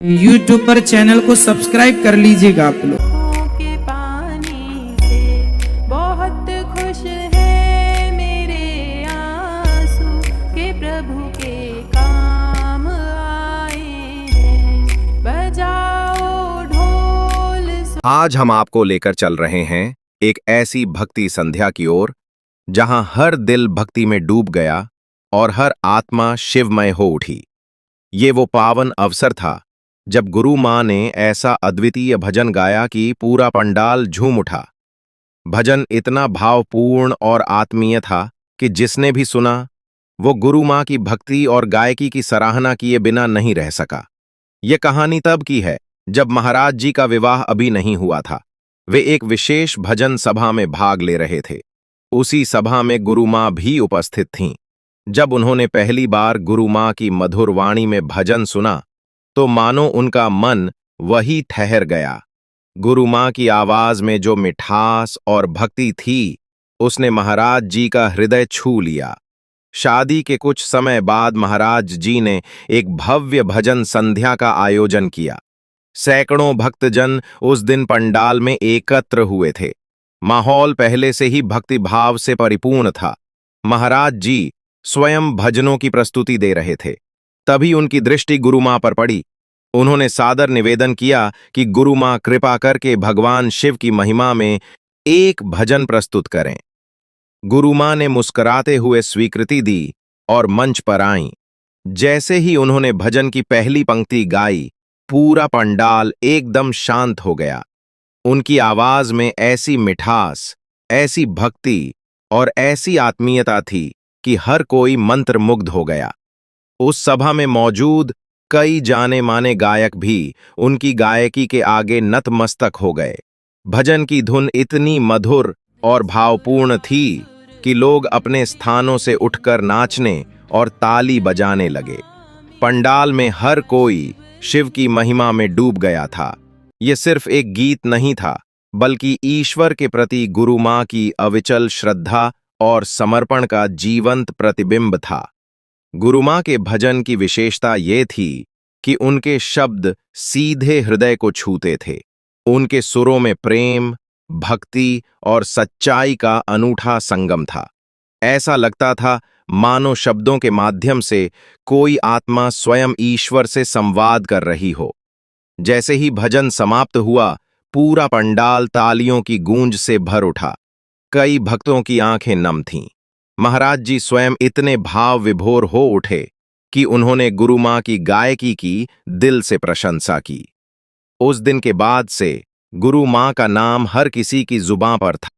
YouTube पर channel को subscribe कर लीजिएगा आप लोग। के पानी से बहुत खुश है मेरे आंसू के प्रभु के काम आए हैं। बजाओ ढोल। आज हम आपको लेकर चल रहे हैं एक ऐसी भक्ति संध्या की ओर जहां हर दिल भक्ति में डूब गया और हर आत्मा शिवमय हो उठी। ये वो पावन अवसर था जब गुरु मां ने ऐसा अद्वितीय भजन गाया कि पूरा पंडाल झूम उठा। भजन इतना भावपूर्ण और आत्मीय था कि जिसने भी सुना वो गुरु मां की भक्ति और गायकी की सराहना किए बिना नहीं रह सका। ये कहानी तब की है जब महाराज जी का विवाह अभी नहीं हुआ था। वे एक विशेष भजन सभा में भाग ले रहे थे। उसी सभा में गुरु मां भी उपस्थित थीं। जब उन्होंने पहली बार गुरु मां की मधुर वाणी में भजन सुना तो मानो उनका मन वही ठहर गया। गुरु मां की आवाज में जो मिठास और भक्ति थी उसने महाराज जी का हृदय छू लिया। शादी के कुछ समय बाद महाराज जी ने एक भव्य भजन संध्या का आयोजन किया। सैकड़ों भक्तजन उस दिन पंडाल में एकत्र हुए थे। माहौल पहले से ही भक्ति भाव से परिपूर्ण था। महाराज जी स्वयं भजनों की प्रस्तुति दे रहे थे। तभी उनकी दृष्टि गुरु मां पर पड़ी। उन्होंने सादर निवेदन किया कि गुरु मां कृपा करके भगवान शिव की महिमा में एक भजन प्रस्तुत करें। गुरु मां ने मुस्कुराते हुए स्वीकृति दी और मंच पर आईं। जैसे ही उन्होंने भजन की पहली पंक्ति गाई, पूरा पंडाल एकदम शांत हो गया। उनकी आवाज में ऐसी मिठास, ऐसी भक्ति और ऐसी आत्मीयता थी कि हर कोई मंत्रमुग्ध हो गया। उस सभा में मौजूद कई जाने माने गायक भी उनकी गायकी के आगे नतमस्तक हो गए। भजन की धुन इतनी मधुर और भावपूर्ण थी कि लोग अपने स्थानों से उठकर नाचने और ताली बजाने लगे। पंडाल में हर कोई शिव की महिमा में डूब गया था। ये सिर्फ एक गीत नहीं था, बल्कि ईश्वर के प्रति गुरु मां की अविचल श्रद्धा और समर्पण का जीवंत प्रतिबिंब था। गुरु मां के भजन की विशेषता ये थी कि उनके शब्द सीधे हृदय को छूते थे। उनके सुरों में प्रेम, भक्ति और सच्चाई का अनूठा संगम था। ऐसा लगता था मानो शब्दों के माध्यम से कोई आत्मा स्वयं ईश्वर से संवाद कर रही हो। जैसे ही भजन समाप्त हुआ, पूरा पंडाल तालियों की गूंज से भर उठा। कई भक्तों की आंखें नम थीं। महाराज जी स्वयं इतने भाव विभोर हो उठे कि उन्होंने गुरु मां की गायकी की दिल से प्रशंसा की। उस दिन के बाद से गुरु मां का नाम हर किसी की जुबां पर था।